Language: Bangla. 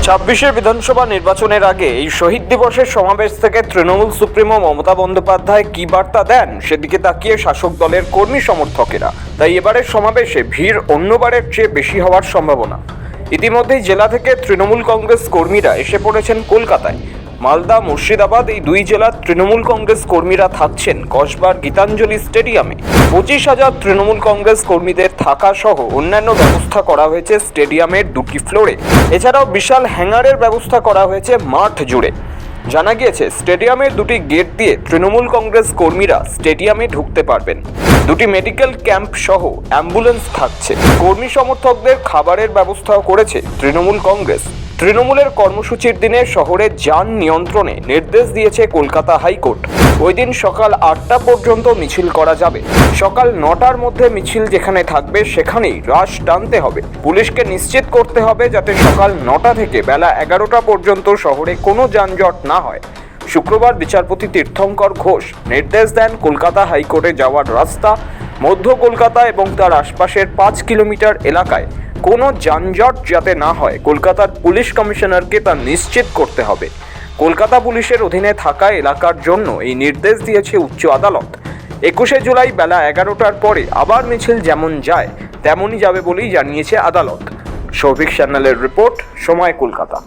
ছাব্বিশের বিধানসভা নির্বাচনের আগে এই শহীদ দিবসের সমাবেশ থেকে তৃণমূল সুপ্রিমো মমতা বন্দ্যোপাধ্যায় কি বার্তা দেন সেদিকে তাকিয়ে শাসক দলের কর্মী সমর্থকেরা। তাই এবারের সমাবেশে ভিড় অন্যবারের চেয়ে বেশি হওয়ার সম্ভাবনা। ইতিমধ্যেই জেলা থেকে তৃণমূল কংগ্রেস কর্মীরা এসে পড়েছেন কলকাতায়। মালদা, মুর্শিদাবাদ এই দুই জেলার তৃণমূল কংগ্রেস কর্মীরা থাকছেন কসবার গীতাঞ্জলি স্টেডিয়ামে। 25,000 তৃণমূল কংগ্রেস কর্মীদের থাকা সহ অন্যান্য ব্যবস্থা করা হয়েছে স্টেডিয়ামের দুটি ফ্লোরে। এছাড়াও বিশাল হ্যাঙ্গারের ব্যবস্থা করা হয়েছে মাঠ জুড়ে। জানা গিয়েছে স্টেডিয়ামের দুটি গেট দিয়ে তৃণমূল কংগ্রেস কর্মীরা স্টেডিয়ামে ঢুকতে পারবেন। দুটি মেডিকেল ক্যাম্প সহ অ্যাম্বুলেন্স থাকছে। কর্মী সমর্থকদের খাবারের ব্যবস্থাও করেছে তৃণমূল কংগ্রেস। তৃণমূলের কর্মসূচির দিনে শহরে যান নিয়ন্ত্রণে নির্দেশ দিয়েছে কলকাতা হাইকোর্ট। ওই দিন সকাল 8টা পর্যন্ত মিছিল করা যাবে। সকাল 9টার মধ্যে মিছিল যেখানে থাকবে সেখানেই রাশ টানতে হবে। পুলিশকে নিশ্চিত করতে হবে যাতে সকাল 9টা থেকে বেলা 11টা পর্যন্ত শহরে কোনো যানজট না হয়। শুক্রবার বিচারপতি তীর্থঙ্কর ঘোষ নির্দেশ দেন কলকাতা হাইকোর্টে যাওয়ার রাস্তা, মধ্য কলকাতা এবং তার আশপাশের 5 কিলোমিটার এলাকায় কোনো যানজট যাতে না হয় কলকাতার পুলিশ কমিশনারকে তা নিশ্চিত করতে হবে। কলকাতা পুলিশের অধীনে থাকা এলাকার জন্য এই নির্দেশ দিয়েছে উচ্চ আদালত। 21শে জুলাই বেলা 11টার পরে আবার মিছিল যেমন যায় তেমনই যাবে বলেই জানিয়েছে আদালত। সৌভিক সান্যালের রিপোর্ট, সময় কলকাতা।